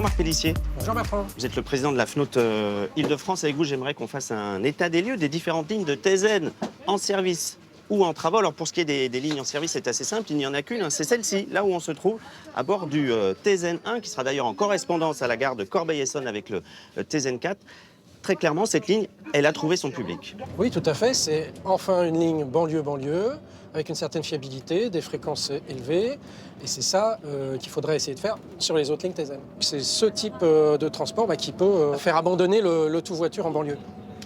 Marc Pellissier. Bonjour Bertrand. Vous êtes le président de la FNOT Île-de-France. Avec vous, j'aimerais qu'on fasse un état des lieux des différentes lignes de TZN en service ou en travaux. Alors pour ce qui est des lignes en service, c'est assez simple, il n'y en a qu'une, hein, c'est celle-ci, là où on se trouve, à bord du TZN1, qui sera d'ailleurs en correspondance à la gare de Corbeil-Essonnes avec le TZN4. Très clairement, cette ligne, elle a trouvé son public. Oui, tout à fait. C'est enfin une ligne banlieue-banlieue, avec une certaine fiabilité, des fréquences élevées. Et c'est ça qu'il faudrait essayer de faire sur les autres lignes TZN. C'est ce type de transport qui peut faire abandonner le tout-voiture en banlieue.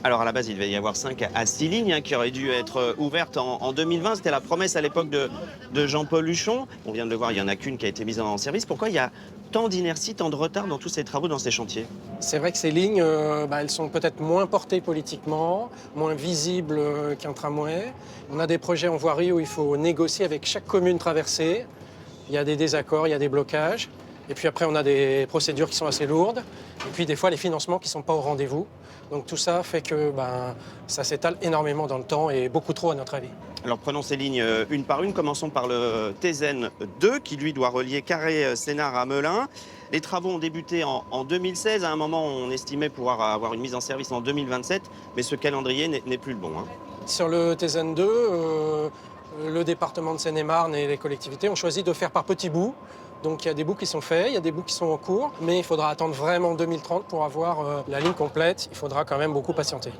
Alors à la base, il devait y avoir 5 à 6 lignes qui auraient dû être ouvertes en 2020. C'était la promesse à l'époque de Jean-Paul Huchon. On vient de le voir, il n'y en a qu'une qui a été mise en service. Pourquoi il y a tant d'inertie, tant de retard dans tous ces travaux, dans ces chantiers? C'est vrai que ces lignes, elles sont peut-être moins portées politiquement, moins visibles qu'un tramway. On a des projets en voirie où il faut négocier avec chaque commune traversée. Il y a des désaccords, il y a des blocages. Et puis après, on a des procédures qui sont assez lourdes. Et puis des fois, les financements qui ne sont pas au rendez-vous. Donc tout ça fait que ça s'étale énormément dans le temps et beaucoup trop à notre avis. Alors prenons ces lignes une par une. Commençons par le TZN2 qui lui doit relier Carré-Sénart à Melun. Les travaux ont débuté en 2016. À un moment, on estimait pouvoir avoir une mise en service en 2027. Mais ce calendrier n'est plus le bon. Sur le TZN2, le département de Seine-et-Marne et les collectivités ont choisi de faire par petits bouts. Donc il y a des bouts qui sont faits, il y a des bouts qui sont en cours, mais il faudra attendre vraiment 2030 pour avoir la ligne complète. Il faudra quand même beaucoup patienter.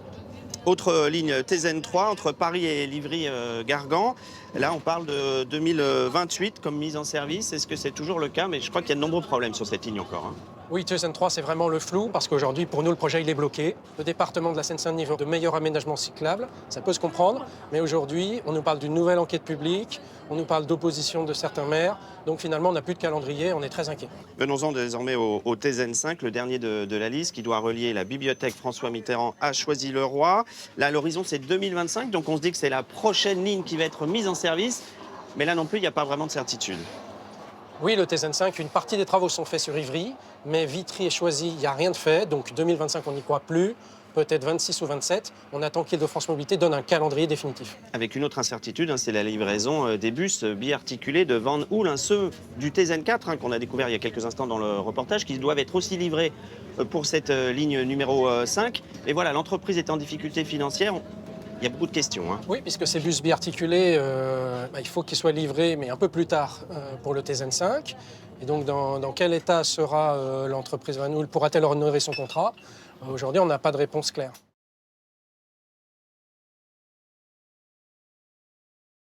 Autre ligne TZN3 entre Paris et Livry-Gargan. Là, on parle de 2028 comme mise en service. Est-ce que c'est toujours le cas? Mais je crois qu'il y a de nombreux problèmes sur cette ligne encore. Oui, TZN3, c'est vraiment le flou parce qu'aujourd'hui, pour nous, le projet il est bloqué. Le département de la Seine-Saint-Denis veut de meilleurs aménagements cyclables, ça peut se comprendre. Mais aujourd'hui, on nous parle d'une nouvelle enquête publique, on nous parle d'opposition de certains maires. Donc finalement, on n'a plus de calendrier, on est très inquiet. Venons-en désormais au TZN5, le dernier de la liste, qui doit relier la bibliothèque François Mitterrand à Choisy-le-Roi. Là, l'horizon, c'est 2025, donc on se dit que c'est la prochaine ligne qui va être mise en service. Mais là non plus, il n'y a pas vraiment de certitude. Oui, le TZN5, une partie des travaux sont faits sur Ivry, mais Vitry et Choisy, il n'y a rien de fait. Donc 2025, on n'y croit plus. Peut-être 26 ou 27. On attend qu'Île-de-France Mobilité donne un calendrier définitif. Avec une autre incertitude, c'est la livraison des bus biarticulés de Van Hool, ceux du TZN4 qu'on a découvert il y a quelques instants dans le reportage, qui doivent être aussi livrés pour cette ligne numéro 5. Et voilà, l'entreprise est en difficulté financière. Il y a beaucoup de questions. Oui, puisque ces bus biarticulés, il faut qu'ils soient livrés, mais un peu plus tard pour le TZN5. Et donc, dans quel état sera l'entreprise Van Hool? Pourra-t-elle honorer son contrat? Aujourd'hui, on n'a pas de réponse claire.